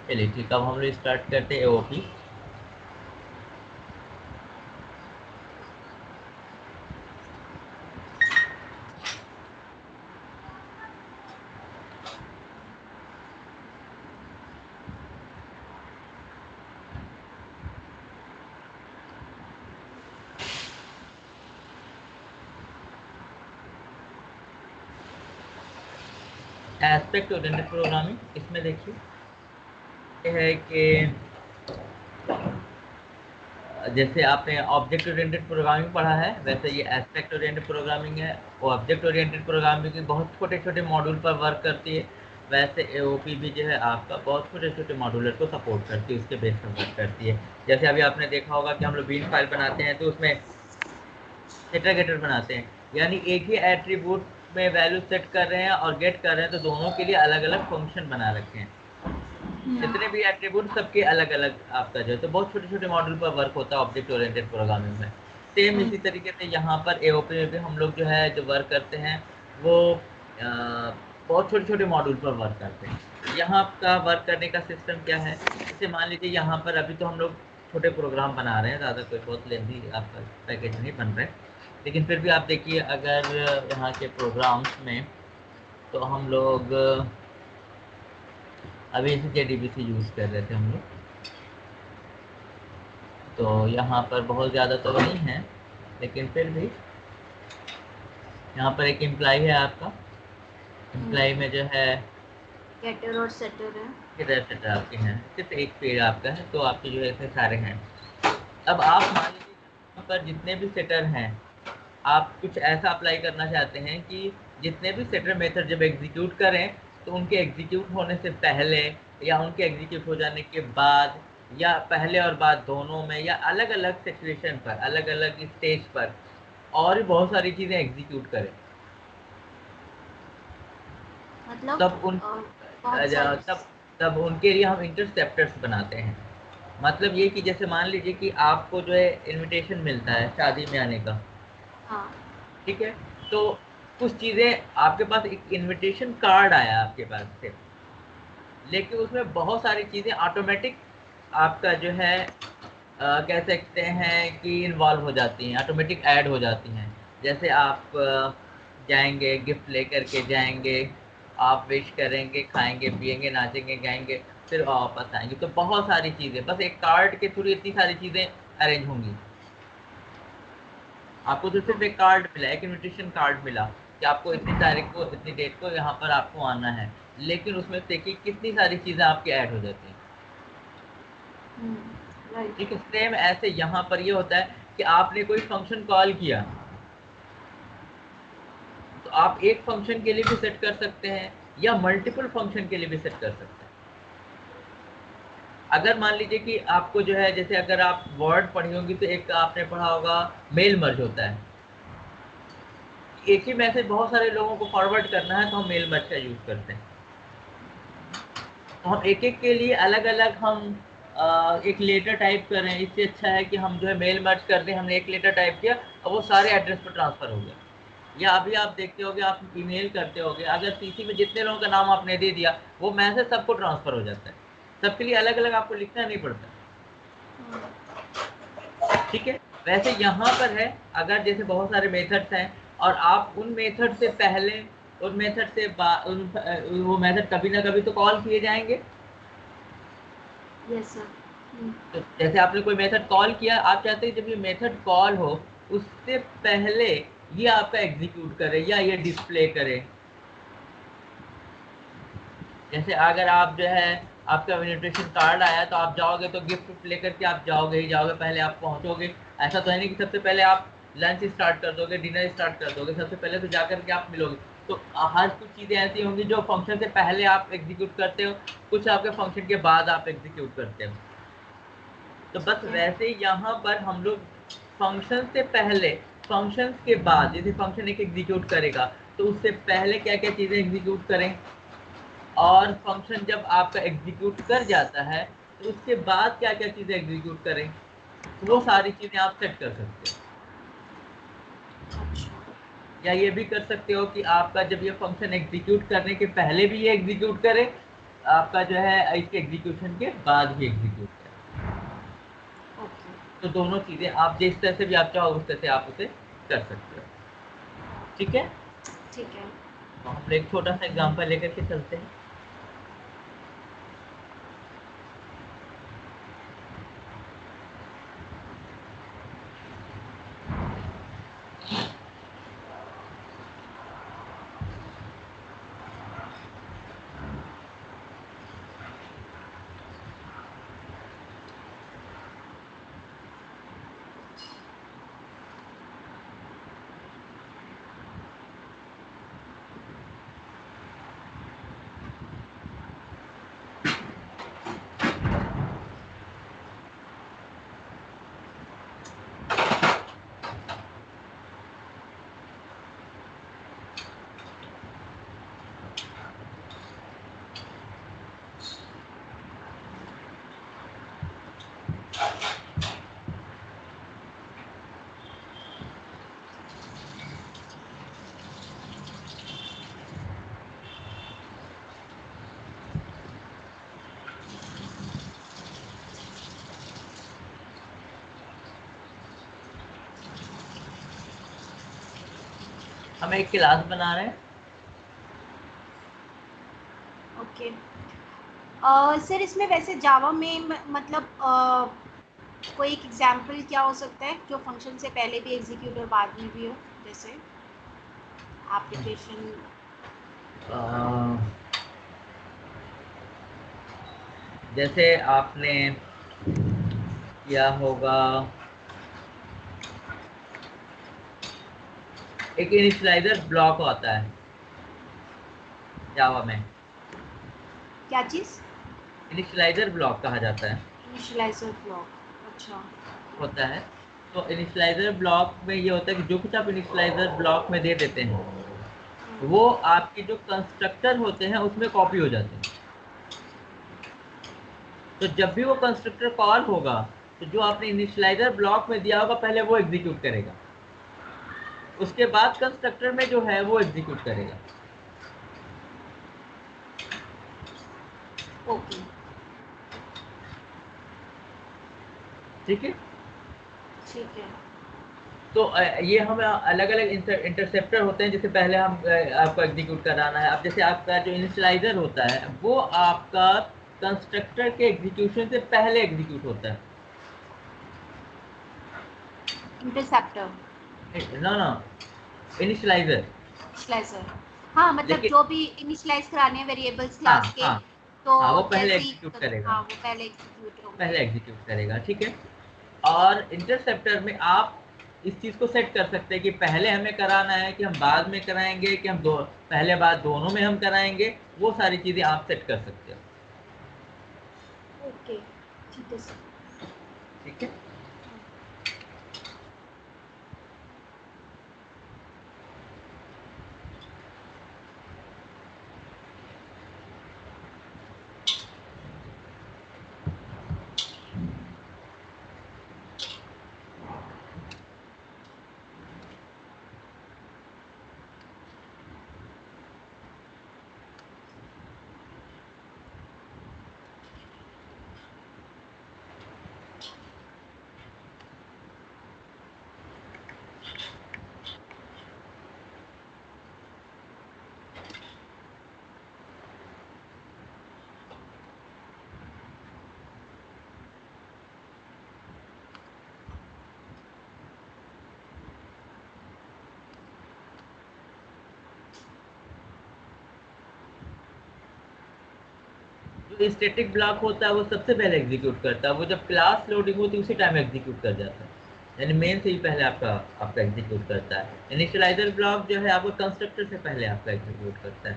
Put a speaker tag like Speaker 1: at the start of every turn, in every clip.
Speaker 1: चलिए ठीक है, अब हम लोग स्टार्ट करते हैं एओपी। एस्पेक्ट ओरिएंटेड प्रोग्रामिंग, इसमें देखिए ये है कि जैसे आपने ऑब्जेक्ट ओरिएंटेड प्रोग्रामिंग पढ़ा है, वैसे ये एस्पेक्ट ओरिएंटेड प्रोग्रामिंग है। वो ऑब्जेक्ट ओरिएंटेड प्रोग्रामिंग की बहुत छोटे छोटे मॉड्यूल पर वर्क करती है, वैसे एओपी भी जो है आपका बहुत छोटे छोटे मॉड्यूलर को सपोर्ट करती है, उसके बेस पर वर्क करती है। जैसे अभी आपने देखा होगा कि हम लोग बीन फाइल बनाते हैं तो उसमें सेटर गेटर बनाते हैं, यानी एक ही एट्रीब्यूट में वैल्यू सेट कर रहे हैं और गेट कर रहे हैं, तो दोनों के लिए अलग अलग फंक्शन बना रखे हैं। जितने भी एट्रीब्यूट सबके अलग अलग आपका जो है, तो बहुत छोटे छोटे मॉडल पर वर्क होता है ऑब्जेक्ट ओरिएंटेड प्रोग्रामिंग में। सेम इसी तरीके से यहाँ पर एओपी में भी हम लोग जो है जो वर्क करते हैं वो बहुत छोटे छोटे मॉड्यूल पर वर्क करते हैं। यहाँ का वर्क करने का सिस्टम क्या है, जैसे मान लीजिए यहाँ पर अभी तो हम लोग छोटे प्रोग्राम बना रहे हैं, ज़्यादा कोई बहुत लेंदी आपका पैकेज नहीं बन रहे, लेकिन फिर भी आप देखिए अगर यहाँ के प्रोग्राम्स में, तो हम लोग अभी इसे जेडीबीसी यूज़ कर रहे थे हम लोग, तो यहाँ पर बहुत ज़्यादा तो नहीं है, लेकिन फिर भी यहाँ पर एक एम्प्लॉय है आपका, एम्प्लॉय में जो है
Speaker 2: गेटर और सेटर है,
Speaker 1: किधर सेटर आपके हैं, सिर्फ एक पेड़ आपका है, तो आपके जो है इतने सारे हैं। अब आप मान लीजिए यहाँ पर जितने भी सेटर हैं, आप कुछ ऐसा अप्लाई करना चाहते हैं कि जितने भी सेटर मेथड जब एग्जीक्यूट करें, तो उनके एग्जीक्यूट होने से पहले या उनके एग्जीक्यूट हो जाने के बाद, या पहले और बाद दोनों में, या अलग अलग सिचुएशन पर, अलग अलग स्टेज पर और भी बहुत सारी चीज़ें एग्जीक्यूट करें,
Speaker 2: मतलब
Speaker 1: तब उन
Speaker 2: बहुत सारी।
Speaker 1: तब तब उनके लिए हम इंटरसेप्टर्स बनाते हैं। मतलब ये कि जैसे मान लीजिए कि आपको जो है इनविटेशन मिलता है शादी में आने का,
Speaker 2: हाँ।
Speaker 1: ठीक है, तो कुछ चीज़ें आपके पास, एक इनविटेशन कार्ड आया आपके पास से, लेकिन उसमें बहुत सारी चीज़ें ऑटोमेटिक आपका जो है कह सकते हैं कि इन्वॉल्व हो जाती हैं, ऑटोमेटिक ऐड हो जाती हैं। जैसे आप जाएंगे, गिफ्ट लेकर के जाएंगे, आप विश करेंगे, खाएंगे पिएंगे, नाचेंगे गाएंगे, फिर वापस आएंगे, तो बहुत सारी चीज़ें बस एक कार्ड के थ्रू इतनी सारी चीज़ें अरेंज होंगी। आपको तो सिर्फ एक कार्ड मिला, एक इनविटेशन कार्ड मिला कि आपको इतनी तारीख को इतनी डेट को यहाँ पर आपको आना है, लेकिन उसमें देखिए कितनी सारी चीज़ें आपकी ऐड हो जाती हैं।
Speaker 2: राइट।
Speaker 1: ठीक है, सेम ऐसे यहाँ पर ये होता है कि आपने कोई फंक्शन कॉल किया, तो आप एक फंक्शन के लिए भी सेट कर सकते हैं या मल्टीपल फंक्शन के लिए भी सेट कर सकते हैं। अगर मान लीजिए कि आपको जो है, जैसे अगर आप वर्ड पढ़ी होंगी तो एक आपने पढ़ा होगा मेल मर्ज होता है, एक ही मैसेज बहुत सारे लोगों को फॉरवर्ड करना है, तो हम मेल मर्ज का यूज करते हैं। तो हम एक एक के लिए अलग अलग हम एक लेटर टाइप कर रहे हैं, इससे अच्छा है कि हम जो है मेल मर्ज कर दें। हमने एक लेटर टाइप किया और वो सारे एड्रेस पर ट्रांसफर हो गया। या अभी आप देखते होगे, आप ईमेल करते होगे, अगर सीसी में जितने लोगों का नाम आपने दे दिया, वो मैसेज सबको ट्रांसफर हो जाता है, सबके लिए अलग अलग आपको लिखना नहीं पड़ता। ठीक है, वैसे यहाँ पर है, अगर जैसे बहुत सारे मेथड्स हैं और आप उन मेथड से पहले, उन मेथड से वो मेथड कभी ना कभी तो कॉल किए जाएंगे।
Speaker 2: Yes sir.
Speaker 1: तो जैसे आपने कोई मेथड कॉल किया, आप चाहते हैं जब ये मेथड कॉल हो उससे पहले ये आपका एग्जीक्यूट करे या ये डिस्प्ले करे। जैसे अगर आप जो है, आपका इन्विटेशन कार्ड आया, तो आप जाओगे तो गिफ्ट लेकर के आप जाओगे ही जाओगे, पहले आप पहुंचोगे। ऐसा तो है नहीं कि सबसे पहले आप लंच स्टार्ट कर दोगे, डिनर स्टार्ट कर दोगे, सबसे पहले तो जाकर के आप मिलोगे। तो हर कुछ चीज़ें ऐसी होंगी जो फंक्शन से पहले आप एग्जीक्यूट करते हो, कुछ आपके फंक्शन के बाद आप एग्जीक्यूट करते हो। तो बस वैसे ही यहाँ पर हम लोग फंक्शन से पहले, फंक्शन के बाद, जैसे फंक्शन एक एग्जीक्यूट करेगा तो उससे पहले क्या क्या चीज़ें एग्जीक्यूट करें, और फंक्शन जब आपका एग्जीक्यूट कर जाता है तो उसके बाद क्या क्या चीज़ें एग्जीक्यूट करें, वो सारी चीज़ें आप सेट कर सकते हो। या ये भी कर सकते हो कि आपका जब ये फंक्शन एग्जीक्यूट करने के पहले भी ये एग्जीक्यूट करे, आपका जो है इसके एग्जीक्यूशन के बाद भी एग्जीक्यूट है।
Speaker 2: ओके।
Speaker 1: तो दोनों चीज़ें आप जिस तरह से भी आप चाहो उस तरह से आप उसे कर सकते हो। ठीक है,
Speaker 2: ठीक है।
Speaker 1: तो हम एक छोटा सा एग्जांपल लेकर के चलते हैं। हम एक क्लास बना रहे हैं।
Speaker 2: ओके। सर इसमें वैसे जावा में मतलब कोई एक एग्जांपल क्या हो सकता है जो फंक्शन से पहले भी एग्जीक्यूट और बाद में भी हो, जैसे एप्लीकेशन?
Speaker 1: जैसे आपने किया होगा एक इनिशियलाइजर ब्लॉक होता है जावा में।
Speaker 2: क्या चीज़?
Speaker 1: इनिशियलाइजर ब्लॉक कहा जाता है,
Speaker 2: इनिशियलाइजर ब्लॉक। अच्छा।
Speaker 1: होता है। तो इनिशियलाइजर ब्लॉक में ये होता है कि जो कुछ आप इनिशियलाइजर ब्लॉक में दे देते हैं वो आपके जो कंस्ट्रक्टर होते हैं उसमें कॉपी हो जाते हैं। तो जब भी वो कंस्ट्रक्टर कॉल होगा तो जो आपने इनिशियलाइजर ब्लॉक में दिया होगा पहले वो एग्जीक्यूट करेगा, उसके बाद कंस्ट्रक्टर में जो है वो एग्जीक्यूट करेगा।
Speaker 2: ओके।
Speaker 1: ठीक है,
Speaker 2: ठीक है।
Speaker 1: तो ये हम अलग अलग इंटरसेप्टर होते हैं, जैसे पहले हम आपको एग्जीक्यूट कराना है। अब जैसे आपका जो इनिशियलाइजर होता है वो आपका कंस्ट्रक्टर के एग्जीक्यूशन से पहले एग्जीक्यूट होता है।
Speaker 2: इंटरसेप्टर।
Speaker 1: ना ना, इनिशियलाइजर।
Speaker 2: इनिशियलाइजर। हाँ, मतलब
Speaker 1: लेकिन
Speaker 2: जो भी इनिशियलाइज कराने हैं वेरिएबल्स
Speaker 1: हाँ
Speaker 2: क्लास के,
Speaker 1: हाँ
Speaker 2: तो
Speaker 1: हाँ, वो पहले
Speaker 2: जैसे ही
Speaker 1: एग्जीक्यूट करेगा,
Speaker 2: हाँ वो पहले एग्जीक्यूट
Speaker 1: पहले
Speaker 2: होंगे।
Speaker 1: एग्जीक्यूट करेगा। ठीक है, और इंटरसेप्टर में आप इस चीज़ को सेट कर सकते हैं कि पहले हमें कराना है कि हम बाद में कराएंगे कि हम दो पहले बाद दोनों में हम कराएंगे। वो सारी चीज़ें आप सेट कर सकते हो।
Speaker 2: ओके, ठीक है सर।
Speaker 1: ठीक है, जो स्टैटिक ब्लॉक होता है वो सबसे पहले एग्जीक्यूट करता है। वो जब क्लास लोडिंग होती है उसी टाइम एग्जीक्यूट कर जाता है, यानी मेन से ही पहले आपका आपका एग्जीक्यूट करता है। इनिशियलाइजर ब्लॉक जो है आपको कंस्ट्रक्टर से पहले आपका एग्जीक्यूट करता है।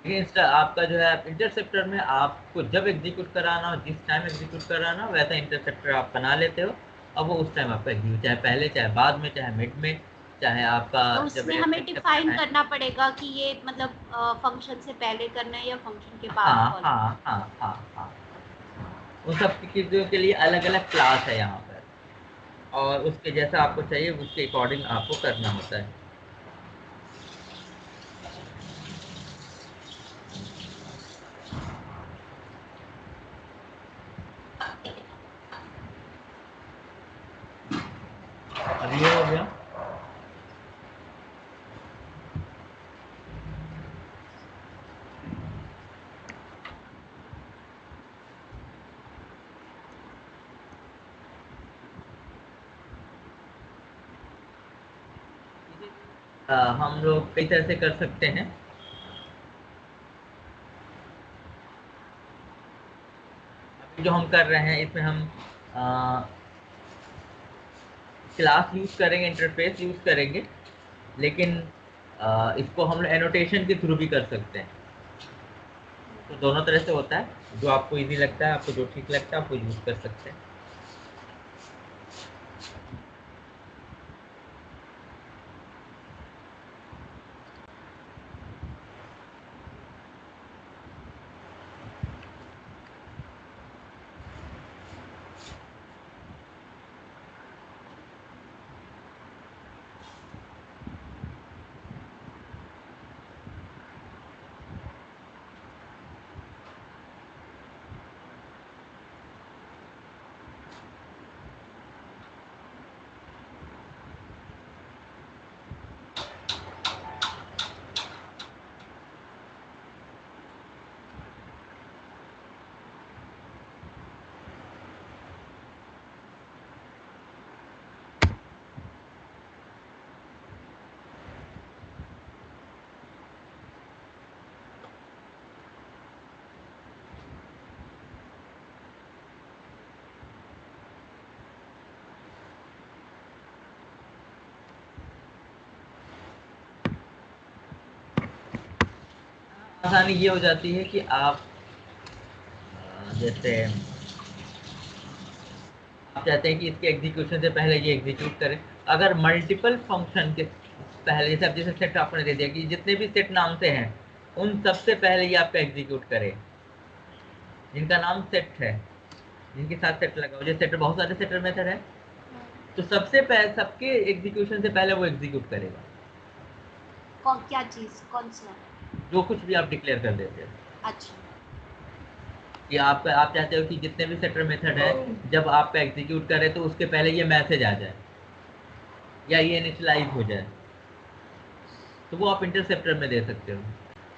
Speaker 1: लेकिन आपका जो है इंटरसेप्टर में आपको जब एग्जीक्यूट कराना हो, जिस टाइम एग्जीक्यूट कराना हो, वैसा इंटरसेप्टर आप बना लेते हो। अब वो उस टाइम आपका एग्जीक्यूट, चाहे पहले चाहे बाद में चाहे मिड में, चाहे आपका
Speaker 2: तो
Speaker 1: जब
Speaker 2: उसमें हमें
Speaker 1: एक्सेप्ट
Speaker 2: डिफाइन
Speaker 1: करना है।
Speaker 2: करना पड़ेगा कि ये मतलब फंक्शन से पहले करना है या फंक्शन के बाद
Speaker 1: हाँ
Speaker 2: कॉल
Speaker 1: हाँ
Speaker 2: करना
Speaker 1: हाँ हाँ हाँ, उन सब चीज़ों के लिए अलग अलग क्लास है यहाँ पर, और उसके जैसा आपको चाहिए उसके अकॉर्डिंग आपको करना होता है। हम लोग कई तरह से कर सकते हैं। अभी जो हम कर रहे हैं इसमें हम क्लास यूज करेंगे, इंटरफेस यूज करेंगे, लेकिन इसको हम एनोटेशन के थ्रू भी कर सकते हैं। तो दोनों तरह से होता है, जो आपको इजी लगता है, आपको जो ठीक लगता है, आपको यूज कर सकते हैं। आसानी ये हो जाती है कि आप जैसे आप चाहते हैं कि इसके एग्जीक्यूशन से पहले ये एग्जीक्यूट करें। अगर मल्टीपल फंक्शन के पहले, जैसे अब जैसे सेट आपने दे दिया कि जितने भी सेट नाम से हैं उन सबसे पहले ये आपका एग्जीक्यूट करे, जिनका नाम सेट है, जिनके साथ सेट लगा हो। जैसे सेटर, बहुत सारे सेटर मेथड है, तो सबसे पहले सबके एग्जीक्यूशन से पहले वो एग्जीक्यूट करेगा।
Speaker 2: क्या चीज, कौन सा?
Speaker 1: जो कुछ भी आप डिक्लेयर कर देते हैं।
Speaker 2: अच्छा,
Speaker 1: कि आप चाहते हो कि जितने भी सेटर मेथड है जब आपका एग्जीक्यूट करे तो उसके पहले ये मैसेज आ जाए या ये इनिशियलाइज हो जाए, तो वो आप इंटरसेप्टर में दे सकते हो।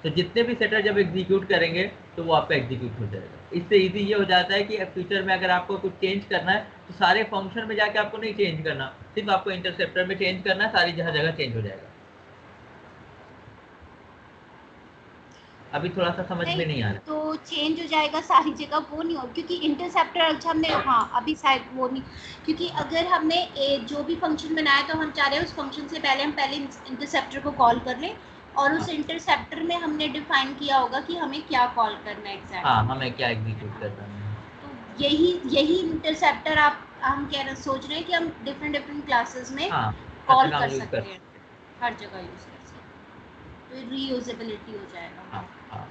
Speaker 1: तो जितने भी सेटर जब एग्जीक्यूट करेंगे तो वो आपका एग्जीक्यूट हो जाएगा। इससे इजी ये हो जाता है कि फ्यूचर में अगर आपको कुछ चेंज करना है तो सारे फंक्शन में जाके आपको नहीं चेंज करना, सिर्फ आपको इंटरसेप्टर में चेंज करना है, सारी जगह चेंज हो जाएगा। अभी थोड़ा सा समझ में नहीं आ रहा।
Speaker 2: तो चेंज हो जाएगा सारी जगह, वो नहीं हो, क्योंकि इंटरसेप्टर अच्छा हमने, हाँ अभी शायद वो नहीं, क्योंकि अगर हमने जो भी फंक्शन बनाया तो हम चाह रहे हैं उस फंक्शन से पहले हम इंटरसेप्टर को कॉल कर लें, और उस इंटरसेप्टर में हमने डिफाइन किया होगा कि हमें क्या कॉल करना है एग्जैक्टली।
Speaker 1: हाँ, हमें क्या एग्जीक्यूट करना है।
Speaker 2: तो यही इंटरसेप्टर आप हम सोच रहे हैं कि हम डिफरेंट क्लासेस में
Speaker 1: हाँ,
Speaker 2: कॉल
Speaker 1: हम
Speaker 2: कर
Speaker 1: यूज
Speaker 2: सकते हैं, हर जगह यूज कर सकते हैं, तो रीयूजेबिलिटी हो जाएगा।
Speaker 1: हाँ, हाँ।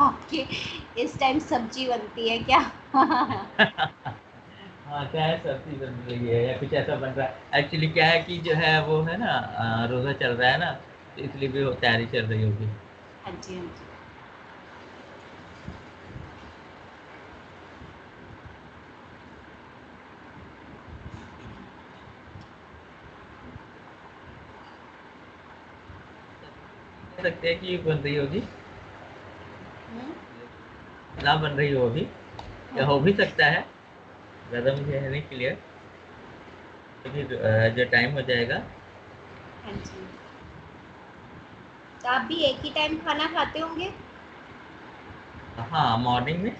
Speaker 2: ओके, इस टाइम सब्जी बनती है क्या?
Speaker 1: हाँ, क्या है, सब्जी बन रही है या कुछ ऐसा बन रहा है। एक्चुअली क्या है कि जो है वो है ना, रोजा चल रहा है ना, तो इसलिए भी तैयारी चल रही होगी।
Speaker 2: हाँ जी, हाँ जी।
Speaker 1: कह सकते हैं कि बन रही होगी,
Speaker 2: हम्म,
Speaker 1: ना बन रही हो अभी, या हो भी सकता है, ज़्यादा मुझे है नहीं क्लियर। अभी जो टाइम हो जाएगा।
Speaker 2: हाँ जी। तो आप भी एक ही टाइम खाना खाते होंगे?
Speaker 1: हाँ, मॉर्निंग में,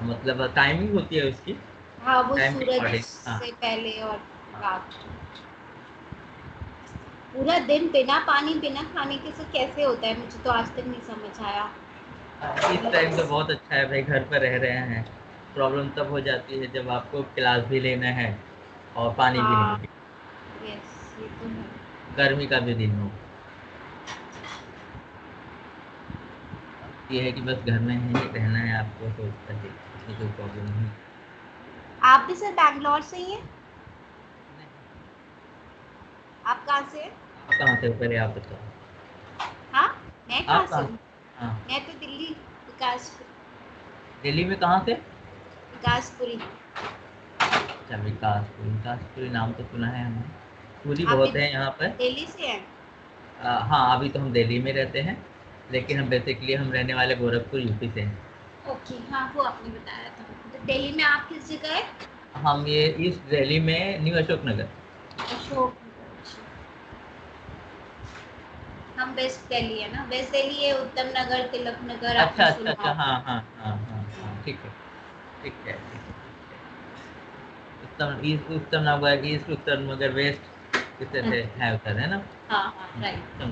Speaker 1: मतलब टाइमिंग होती है उसकी,
Speaker 2: हाँ, वो
Speaker 1: टाइम के
Speaker 2: सूरज
Speaker 1: अकॉर्डिंग। हाँ,
Speaker 2: से पहले और
Speaker 1: हाँ।
Speaker 2: रात। पूरा दिन बिना पानी बिना खाने के से कैसे होता है, मुझे तो आज तक नहीं समझ आया।
Speaker 1: इस टाइम तो बहुत अच्छा है भाई, घर पर रह रहे हैं। प्रॉब्लम तब हो जाती है जब आपको क्लास भी लेना है और पानी भी
Speaker 2: हाँ,
Speaker 1: नहीं पीना।
Speaker 2: यस, ये तो है।
Speaker 1: गर्मी का भी दिन हो, ये है कि बस घर में ही रहना है आपको, तो इसमें कोई प्रॉब्लम नहीं।
Speaker 2: आप भी सर बैंगलोर से ही हैं?
Speaker 1: नहीं,
Speaker 2: आप कहाँ से हैं?
Speaker 1: आप कहाँ से हो, पहले आप बताओ।
Speaker 2: हाँ, मैं कहाँ
Speaker 1: आप
Speaker 2: से
Speaker 1: कहाँ
Speaker 2: हूँ?
Speaker 1: से? हाँ,
Speaker 2: मैं तो दिल्ली, विकास,
Speaker 1: दिल्ली में कहाँ से?
Speaker 2: विकासपुरी।
Speaker 1: अच्छा, विकासपुरी। विकासपुरी नाम तो सुना है हमने। स्कूली
Speaker 2: आप भी
Speaker 1: बहुत हैं यहाँ पर।
Speaker 2: दिल्ली से हैं?
Speaker 1: हाँ, अभी तो हम दिल्ली में रहते हैं, लेकिन हम बेसिकली हम रहने वाले गोरखपुर यूपी से हैं।
Speaker 2: ओके, हाँ वो आपने बताया था। तो दिल्ली में आप किस जगह है?
Speaker 1: हम ये ईस्ट दिल्ली में न्यू अशोक नगर।
Speaker 2: अशोक नगर, अच्छा। हम वेस्ट दिल्ली है ना, वेस्ट दिल्ली है, उत्तम नगर, तिलक नगर
Speaker 1: अच्छा
Speaker 2: आपने
Speaker 1: अच्छा
Speaker 2: सुना
Speaker 1: अच्छा,
Speaker 2: होगा।
Speaker 1: हाँ हाँ हाँ हाँ हाँ, ठीक है ठीक है ठीक है। उत्तम ईस्ट, उत्तम नगर ईस्ट, उत्तम नगर वेस्ट, इस तरह से
Speaker 2: अच्छा,
Speaker 1: है उधर, है ना।
Speaker 2: हाँ हाँ राइट।
Speaker 1: उत्तम।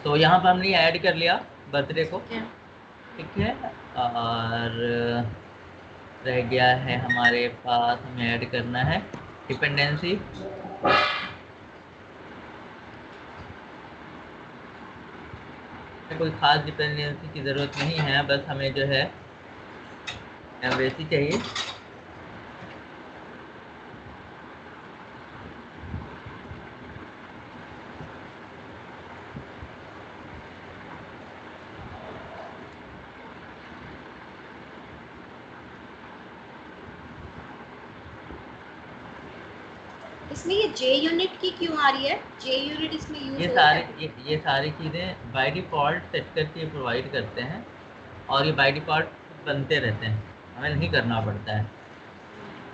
Speaker 1: तो यहाँ पर हमने ऐड कर लिया बर्थडे को,
Speaker 2: ठीक है।
Speaker 1: ठीक है। और रह गया है हमारे पास, हमें ऐड करना है डिपेंडेंसी। कोई खास डिपेंडेंसी की ज़रूरत नहीं है, बस हमें जो है वैसी चाहिए।
Speaker 2: इसमें ये जे यूनिट की क्यों आ रही है? जे यूनिट इसमें यूज हो रहा है?
Speaker 1: ये सारी चीज़ें बाय डिफ़ॉल्ट सेट करके प्रोवाइड करते हैं, और ये बाय डिफ़ॉल्ट बनते रहते हैं, हमें नहीं करना पड़ता है।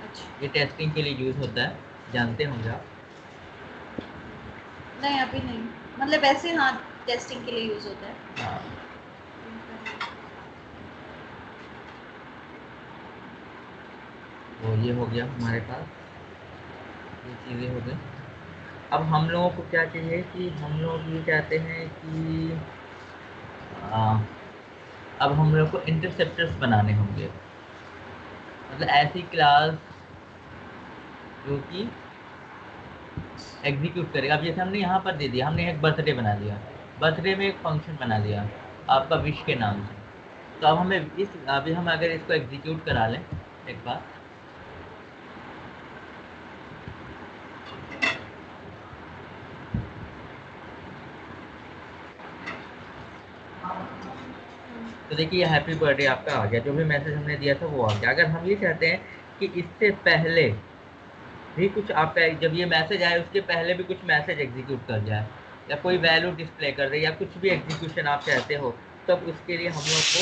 Speaker 2: अच्छा।
Speaker 1: ये टेस्टिंग के लिए यूज़ होता है, जानते होंगे आप।
Speaker 2: नहीं अभी नहीं, मतलब ऐसे हाँ टेस्टिंग के लिए यूज होता है।
Speaker 1: हाँ, तो ये हो गया हमारे पास, ये चीज़ें हो गई। अब हम लोगों को क्या चाहिए कि हम लोग ये चाहते हैं कि आ, अब हम लोग को इंटरसेप्टर्स बनाने होंगे, मतलब ऐसी क्लास जो कि एग्जीक्यूट करेगा। अब जैसे हमने यहाँ पर दे दिया, हमने एक बर्थडे बना दिया, बर्थडे में एक फंक्शन बना दिया आपका विश के नाम से। तो अब हमें अभी हम अगर इसको एग्जीक्यूट करा लें एक बार, तो देखिए हैप्पी बर्थडे आपका आ गया, जो भी मैसेज हमने दिया था वो आ गया। अगर हम ये चाहते हैं कि इससे पहले भी कुछ आपका, जब ये मैसेज आए उसके पहले भी कुछ मैसेज एग्जीक्यूट कर जाए, या कोई वैल्यू डिस्प्ले कर दे, या कुछ भी एग्जीक्यूशन आप चाहते हो, तब उसके लिए हम लोग को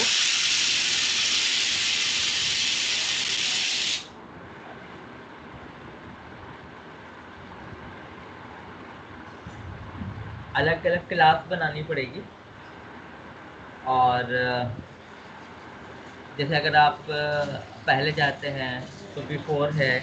Speaker 1: अलग अलग क्लास बनानी पड़ेगी। और जैसे अगर आप पहले चाहते हैं तो बिफोर है,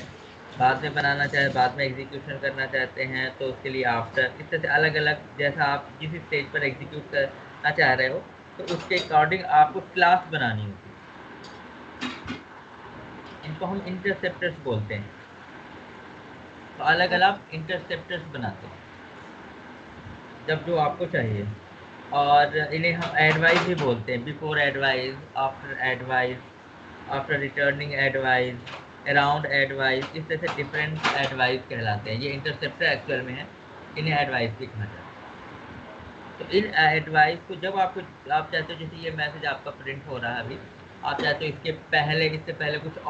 Speaker 1: बाद में बनाना चाहे, बाद में एग्जीक्यूशन करना चाहते हैं तो उसके लिए आफ्टर, इस तरह से अलग अलग, जैसा आप जिस स्टेज पर एग्जीक्यूट करना चाह रहे हो तो उसके अकॉर्डिंग आपको क्लास बनानी होगी। इनको हम इंटरसेप्टर्स बोलते हैं। तो अलग अलग इंटरसेप्टर्स बनाते हैं जब जो आपको चाहिए। और इन्हें हम एडवाइस भी बोलते हैं, before advice, advice, after returning advice, around advice, इस तरह से डिफरेंट एडवाइस कहलाते हैं। ये इंटरसेप्टर एक्चुअल में है, इन्हें एडवाइस भी कहा जाता है। तो इन एडवाइस को जब आप चाहते हो, जैसे ये मैसेज आपका प्रिंट हो रहा है अभी, आप चाहते हो इसके पहले, इससे पहले कुछ और